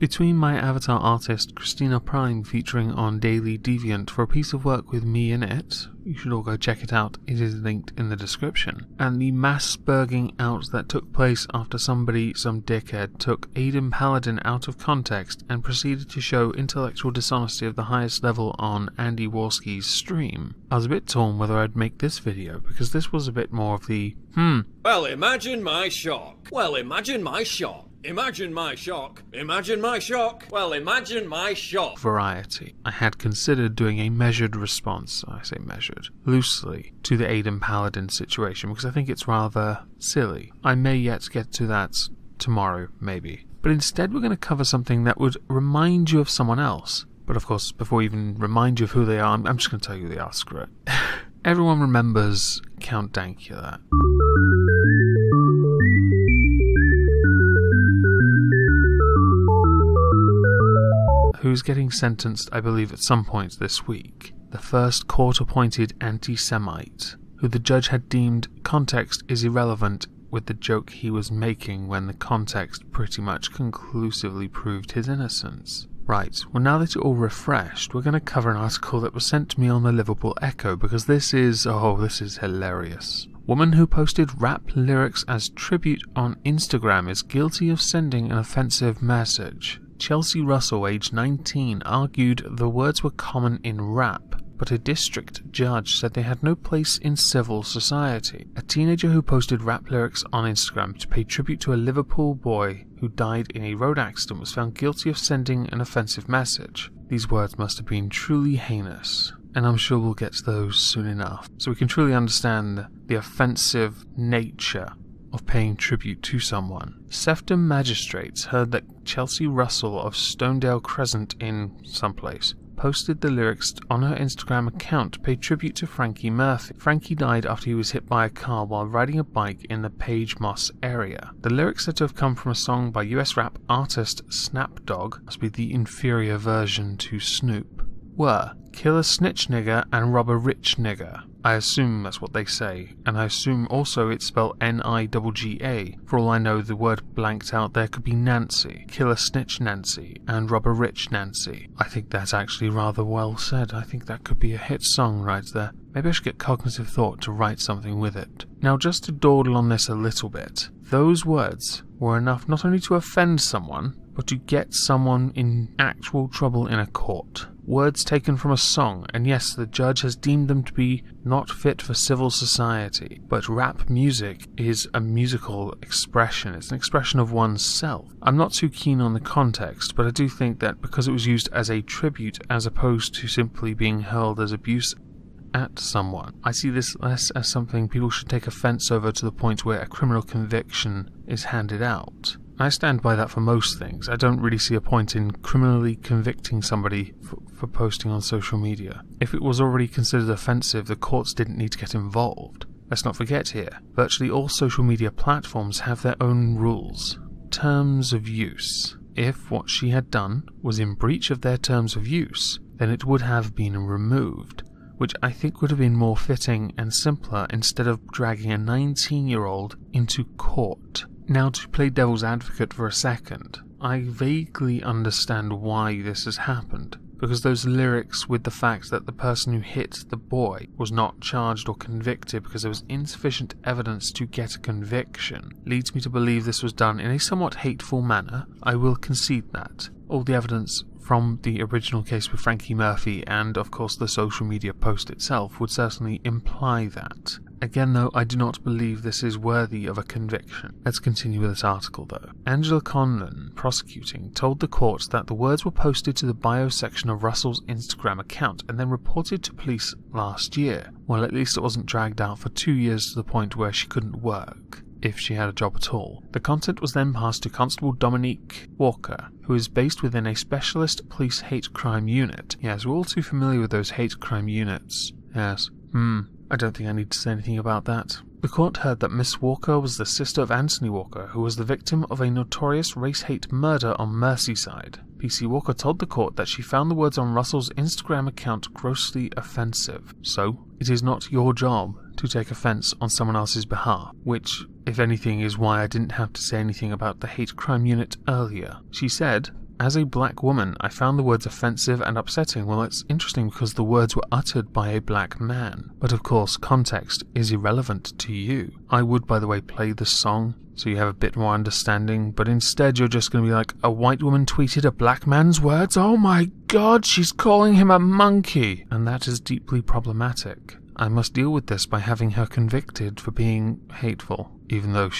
Between my avatar artist Christina Prime featuring on Daily Deviant for a piece of work with me in it, you should all go check it out, it is linked in the description, and the mass spurging out that took place after some dickhead, took Aidan Paladin out of context and proceeded to show intellectual dishonesty of the highest level on Andy Warski's stream. I was a bit torn whether I'd make this video, because this was a bit more of the, Well, imagine my shock. Well, imagine my shock. Imagine my shock. Imagine my shock. Well, imagine my shock. variety. I had considered doing a measured response, I say measured, loosely, to the Aidan Paladin situation, because I think it's rather silly. I may yet get to that tomorrow, maybe. But instead we're going to cover something that would remind you of someone else. But of course, before we even remind you of who they are, I'm just going to tell you who they are, screw it. Everyone remembers Count Dankula. Who's getting sentenced, I believe, at some point this week. The first court-appointed anti-Semite, who the judge had deemed context is irrelevant with the joke he was making when the context pretty much conclusively proved his innocence. Right, well now that you're all refreshed, we're going to cover an article that was sent to me on the Liverpool Echo, because this is hilarious. Woman who posted rap lyrics as tribute on Instagram is guilty of sending an offensive message. Chelsea Russell, aged 19, argued the words were common in rap, but a district judge said they had no place in civil society. A teenager who posted rap lyrics on Instagram to pay tribute to a Liverpool boy who died in a road accident was found guilty of sending an offensive message. These words must have been truly heinous, and I'm sure we'll get to those soon enough, so we can truly understand the offensive nature of paying tribute to someone. Sefton magistrates heard that Chelsea Russell of Stonedale Crescent in someplace posted the lyrics on her Instagram account to pay tribute to Frankie Murphy. Frankie died after he was hit by a car while riding a bike in the Page Moss area. The lyrics said to have come from a song by US rap artist Snap Dogg, must be the inferior version to Snoop, were kill a snitch nigger and rob a rich nigger. I assume that's what they say, and I assume also it's spelled N-I-G-G-A. For all I know, the word blanked out there could be Nancy, kill a snitch Nancy, and rob a rich Nancy. I think that's actually rather well said. I think that could be a hit song right there. Maybe I should get Cognitive Thought to write something with it. Now, just to dawdle on this a little bit, those words were enough not only to offend someone, but to get someone in actual trouble in a court. Words taken from a song, and yes, the judge has deemed them to be not fit for civil society, but rap music is a musical expression. It's an expression of oneself. I'm not too keen on the context, but I do think that because it was used as a tribute as opposed to simply being hurled as abuse at someone, I see this less as something people should take offense over to the point where a criminal conviction is handed out. I stand by that for most things. I don't really see a point in criminally convicting somebody for posting on social media. If it was already considered offensive, the courts didn't need to get involved. Let's not forget here, virtually all social media platforms have their own rules. Terms of use. If what she had done was in breach of their terms of use, then it would have been removed, which I think would have been more fitting and simpler instead of dragging a 19-year-old into court. Now, to play devil's advocate for a second, I vaguely understand why this has happened, because those lyrics with the fact that the person who hit the boy was not charged or convicted because there was insufficient evidence to get a conviction leads me to believe this was done in a somewhat hateful manner. I will concede that. All the evidence from the original case with Frankie Murphy and of course the social media post itself would certainly imply that. Again though, I do not believe this is worthy of a conviction. Let's continue with this article though. Angela Conlon, prosecuting, told the court that the words were posted to the bio section of Russell's Instagram account and then reported to police last year. Well, at least it wasn't dragged out for 2 years to the point where she couldn't work, if she had a job at all. The content was then passed to Constable Dominique Walker, who is based within a specialist police hate crime unit. Yes, we're all too familiar with those hate crime units. Yes. I don't think I need to say anything about that. The court heard that Miss Walker was the sister of Anthony Walker, who was the victim of a notorious race-hate murder on Merseyside. PC Walker told the court that she found the words on Russell's Instagram account grossly offensive. So, it is not your job to take offence on someone else's behalf, which, if anything, is why I didn't have to say anything about the hate crime unit earlier. She said, As a black woman, I found the words offensive and upsetting. Well, it's interesting because the words were uttered by a black man. But of course, context is irrelevant to you. I would, by the way, play the song so you have a bit more understanding, but instead you're just going to be like, a white woman tweeted a black man's words? Oh my god, she's calling him a monkey! And that is deeply problematic. I must deal with this by having her convicted for being hateful, even though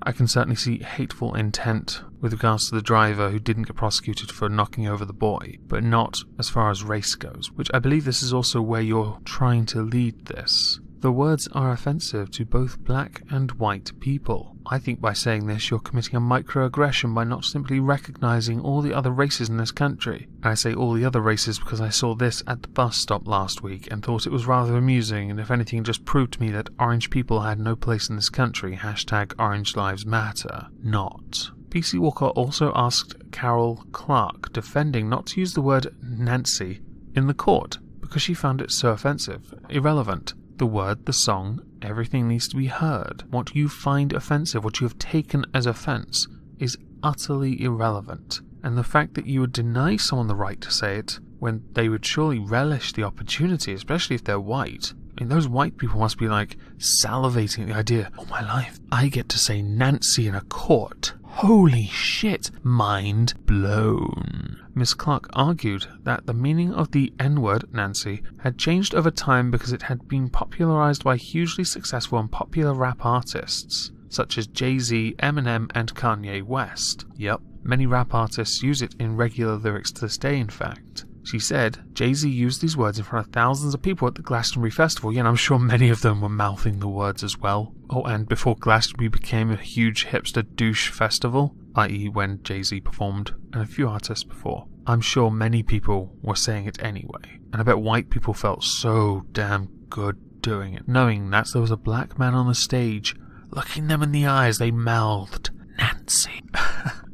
I can certainly see hateful intent with regards to the driver who didn't get prosecuted for knocking over the boy, but not as far as race goes, which I believe this is also where you're trying to lead this. The words are offensive to both black and white people. I think by saying this, you're committing a microaggression by not simply recognizing all the other races in this country. And I say all the other races because I saw this at the bus stop last week and thought it was rather amusing, and if anything just proved to me that orange people had no place in this country. Hashtag Orange Lives Matter. Not. PC Walker also asked Carol Clark, defending, not to use the word Nancy in the court because she found it so offensive, irrelevant. The word, the song, everything needs to be heard. What you find offensive, what you have taken as offence, is utterly irrelevant. And the fact that you would deny someone the right to say it when they would surely relish the opportunity, especially if they're white. I mean, those white people must be like salivating at the idea, oh my life, I get to say Nancy in a court. Holy shit, mind blown. Miss Clark argued that the meaning of the N-word, Nancy, had changed over time because it had been popularized by hugely successful and popular rap artists, such as Jay-Z, Eminem, and Kanye West. Yep, many rap artists use it in regular lyrics to this day, in fact. She said, Jay-Z used these words in front of thousands of people at the Glastonbury Festival, and I'm sure many of them were mouthing the words as well. Oh, and before Glastonbury became a huge hipster douche festival, i.e. when Jay-Z performed, and a few artists before, I'm sure many people were saying it anyway. And I bet white people felt so damn good doing it, knowing that there was a black man on the stage, looking them in the eyes, they mouthed, Nancy.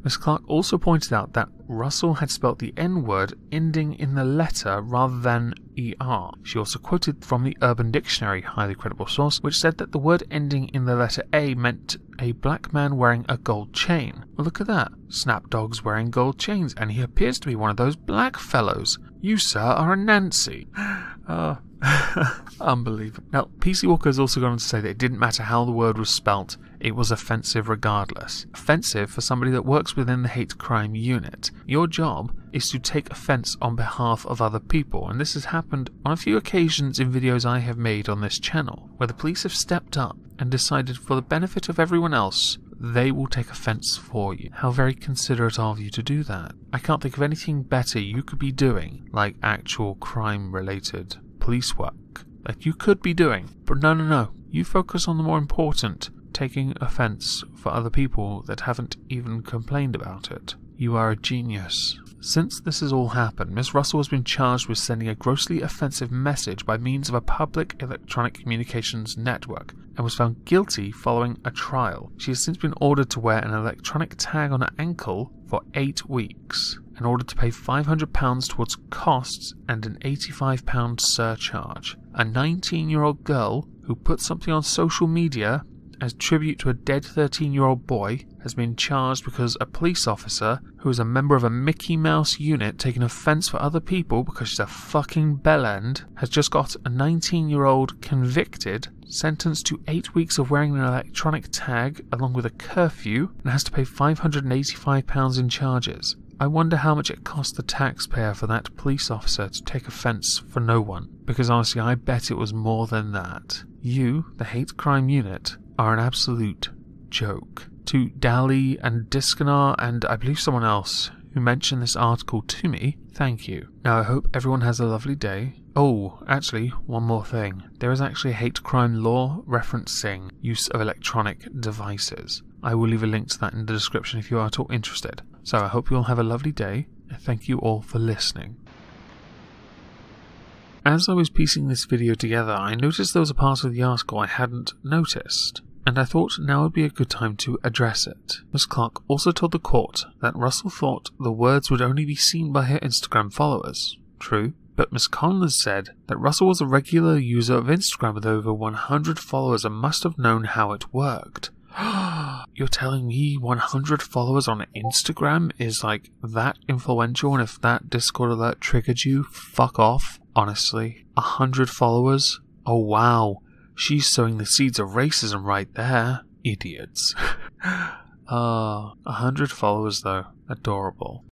Miss Clark also pointed out that Russell had spelt the N-word ending in the letter rather than ER. She also quoted from the Urban Dictionary, highly credible source, which said that the word ending in the letter A meant a black man wearing a gold chain. Well, look at that. Snapdog's wearing gold chains, and he appears to be one of those black fellows. You, sir, are a Nancy. Unbelievable. Now, PC Walker has also gone on to say that it didn't matter how the word was spelt, it was offensive regardless. Offensive for somebody that works within the hate crime unit. Your job is to take offense on behalf of other people, and this has happened on a few occasions in videos I have made on this channel, where the police have stepped up and decided for the benefit of everyone else, they will take offense for you. How very considerate of you to do that. I can't think of anything better you could be doing, like actual crime-related police work, that you could be doing. But no. You focus on the more important, taking offense for other people that haven't even complained about it. You are a genius. Since this has all happened, Miss Russell has been charged with sending a grossly offensive message by means of a public electronic communications network and was found guilty following a trial. She has since been ordered to wear an electronic tag on her ankle for 8 weeks and ordered to pay £500 towards costs and an £85 surcharge. A 19-year-old girl who put something on social media as tribute to a dead 13-year-old boy has been charged because a police officer who is a member of a Mickey Mouse unit taking offense for other people because she's a fucking bellend has just got a 19-year-old convicted, sentenced to 8 weeks of wearing an electronic tag along with a curfew, and has to pay £585 in charges. I wonder how much it cost the taxpayer for that police officer to take offense for no one, because honestly I bet it was more than that. You, the hate crime unit, are an absolute joke. To Dali and Diskanar and I believe someone else who mentioned this article to me, thank you. Now I hope everyone has a lovely day. Oh, actually, one more thing. There is actually a hate crime law referencing use of electronic devices. I will leave a link to that in the description if you are at all interested. So I hope you all have a lovely day, and thank you all for listening. As I was piecing this video together, I noticed there was a part of the article I hadn't noticed, and I thought now would be a good time to address it. Miss Clark also told the court that Russell thought the words would only be seen by her Instagram followers. True, but Miss Connors said that Russell was a regular user of Instagram with over 100 followers and must have known how it worked. You're telling me 100 followers on Instagram is like that influential, and if that Discord alert triggered you, fuck off. Honestly, 100 followers? Oh wow, she's sowing the seeds of racism right there. Idiots. 100 followers though, adorable.